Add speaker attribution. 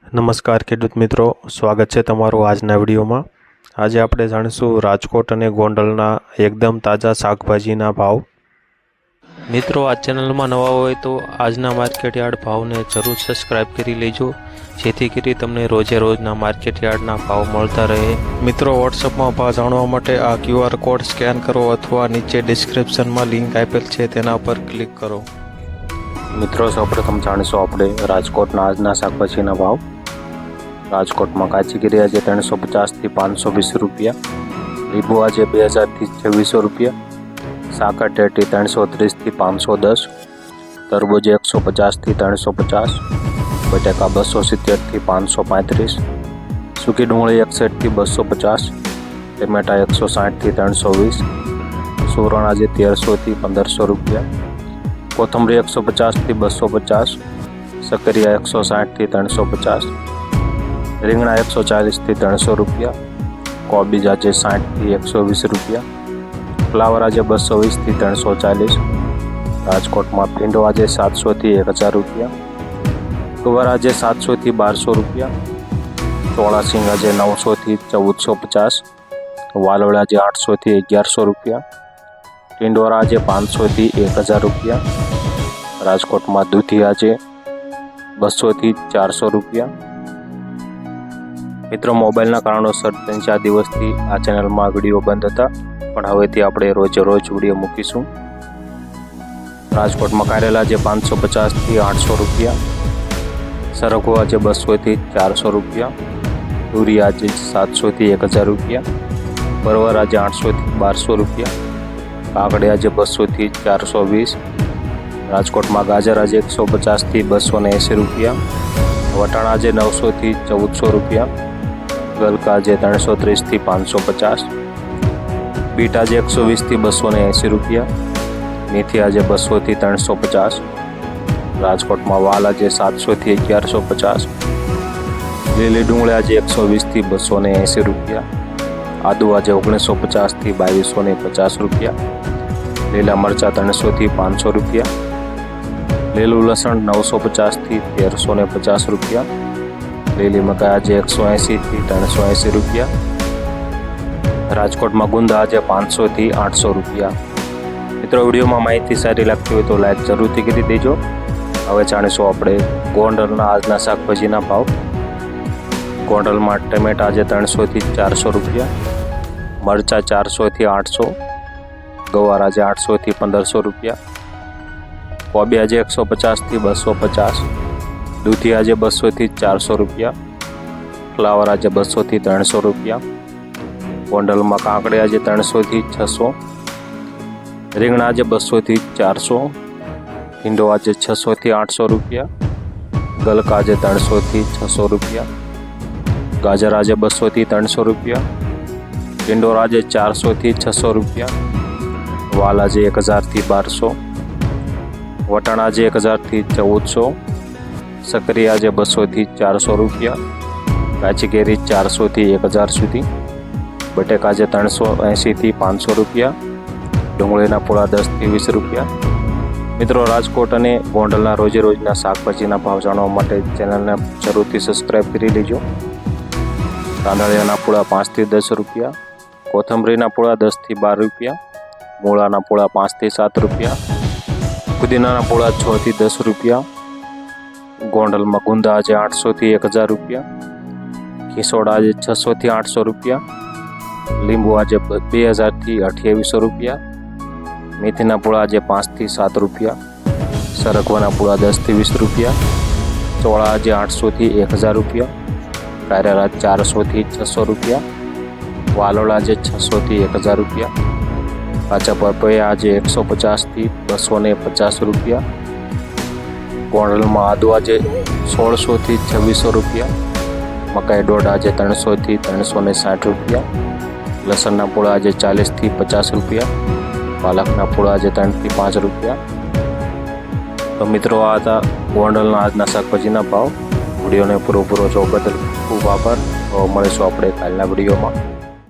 Speaker 1: નમસ્કાર ખેડૂત મિત્રો, સ્વાગત છે તમારું આજના વિડીયોમાં। આજે આપણે જાણીશું રાજકોટ અને ગોંડલના એકદમ તાજા શાકભાજીના ભાવ। મિત્રો, આ ચેનલમાં નવા હોય તો આજના માર્કેટ યાર્ડ ભાવને જરૂર સબસ્ક્રાઇબ કરી લેજો, જેથી કરી તમને રોજે રોજના માર્કેટ યાર્ડના ભાવ મળતા રહે। મિત્રો, વોટ્સઅપમાં ભાવ જાણવા માટે આ QR કોડ સ્કેન કરો અથવા નીચે ડિસ્ક્રિપ્શનમાં લિંક આપેલ છે તેના પર ક્લિક કરો। મિત્રો, સૌપ્રથમ જાણીશું આપણે રાજકોટના આજના શાકભાજીના ભાવ। રાજકોટમાં કાચી કેરી આજે 350 થી 520 રૂપિયા, લીંબુ આજે 2000 થી 2600 રૂપિયા, સાકર ટેટી 330 થી 510, તરબૂચ 150 થી 350, બટાકા 270 થી 535, સૂકી ડુંગળી 61 થી 250, ટમેટા 160 થી 320, સુરણ આજે 1300 થી 1500 રૂપિયા, કોથમરી 150 થી 250, સકરિયા 160 થી 350, રીંગણા 140 થી 300 રૂપિયા, કોબીજ આજે 60 થી 120 રૂપિયા, ફ્લાવર આજે 220 થી 340, રાજકોટમાં ભીંડો આજે 700 થી 1000 રૂપિયા, ગુવાર આજે 700 થી 1200 રૂપિયા, ચોળા સિંગ આજે 900 થી 1450, વાલોળ આજે 800 થી 1100 રૂપિયા, ટિંડોરા આજે 500 થી 1000 રૂપિયા, રાજકોટમાં દૂધી આજે 200 થી 400 રૂપિયા। મિત્રો, મોબાઈલના કારણોસર 3-4 દિવસથી આ ચેનલમાં વિડીયો બંધ હતા, પણ હવેથી આપણે રોજે રોજ વિડીયો મૂકીશું। રાજકોટમાં કારેલા આજે 550 થી 800 રૂપિયા, સરગવો આજે 200 થી 400 રૂપિયા, તુરી આજે 700 થી 1000 રૂપિયા, પરવર આજે 800 થી 1200 રૂપિયા, કાકડી આજે 200 થી 420, રાજકોટમાં ગાજર આજે 150 થી 280 રૂપિયા, વટાણા આજે 900 થી 1400 રૂપિયા, ગલકા આજે 330 થી 550, બીટ આજે 120 થી 280 રૂપિયા, મેથી આજે 200 થી 350, રાજકોટમાં વાલ આજે 700 થી 1150, લીલી ડુંગળી આજે 120 થી 280 રૂપિયા, આદુ આજે 1950 થી 2250 રૂપિયા, લીલા મરચા 300 થી 500 રૂપિયા, લીલું લસણ 950 થી 1350 રૂપિયા, લીલી મકાઈ આજે 180 થી 380 રૂપિયા, રાજકોટમાં ગુંદા આજે 500 થી 800 રૂપિયા। મિત્રો, વિડીયોમાં માહિતી સારી લાગતી હોય તો લાઈક જરૂરથી કરી દેજો। હવે જાણીશું આપણે ગોંડલના આજના શાકભાજીના ભાવ। ગોંડલમાં ટમેટા આજે 300 થી 400 રૂપિયા, મરચા 400 થી 800, ગવાર આજે 800 થી 1500 રૂપિયા, કોબી આજે 150 થી 250, દૂધી આજે 200 થી 400 રૂપિયા, ફ્લાવર આજે 200 થી 300 રૂપિયા, ગોંડલમાં કાકડી આજે 300 થી 600, રીંગણા આજે 200 થી 400, ભીંડો આજે 600 થી 800 રૂપિયા, ગલકા આજે 300 થી 600 રૂપિયા, ગાજર આજે 200 થી 300 રૂપિયા, ટિંડોરા આજે 400 થી 600 રૂપિયા, વાલ આજે 1000 થી 1200, વટાણા આજે 1000 થી 1400, સકરિયા આજે 200 થી 400 રૂપિયા, કાચી કેરી 400 થી 1000 સુધી, બટેકા આજે 380 થી 500 રૂપિયા, ડુંગળીના પૂળા 10 થી 20 રૂપિયા। મિત્રો, રાજકોટ અને ગોંડલના રોજે રોજના શાકભાજીના ભાવ જાણવા માટે ચેનલને જરૂરથી સબસ્ક્રાઇબ કરી લેજો। તાંદળિયાના પૂળા 5 થી 10 રૂપિયા, કોથમરીના પૂળા 10 થી 12 રૂપિયા, મૂળાના પૂળા 5 થી 7 રૂપિયા, પુદીનાના પૂળા 6 થી 10 રૂપિયા, ગોંડલમાં ગુંદા આજે 800 થી 1000 રૂપિયા, ખીસોડા આજે 600 થી 800 રૂપિયા, લીંબુ આજે 2000 થી 2800 રૂપિયા, મેથીના પૂળા આજે 5 થી 7 રૂપિયા, સરગવાના પૂળા 10 થી 20 રૂપિયા, ચોળા આજે 800 થી 1000 રૂપિયા, કારેલા 400 થી 600 રૂપિયા, વાલોળ આજે 600 થી 1000 રૂપિયા, કાચા પપૈયા આજે 150 થી 250 રૂપિયા, ગોંડલમાં આદુ આજે 1600 થી 2600 રૂપિયા, મકાઈ ડોડ આજે 300 થી 360 રૂપિયા, લસણના પૂળા આજે 40 થી 50 રૂપિયા, પાલકના પૂળા આજે 3 થી 5 રૂપિયા। તો મિત્રો, આ હતા ગોંડલના આજના શાકભાજીના ભાવ। વિડીયોને પૂરો જોવા બદલ ખૂબ આભાર। મળીશું આપણે કાલના વિડીયોમાં।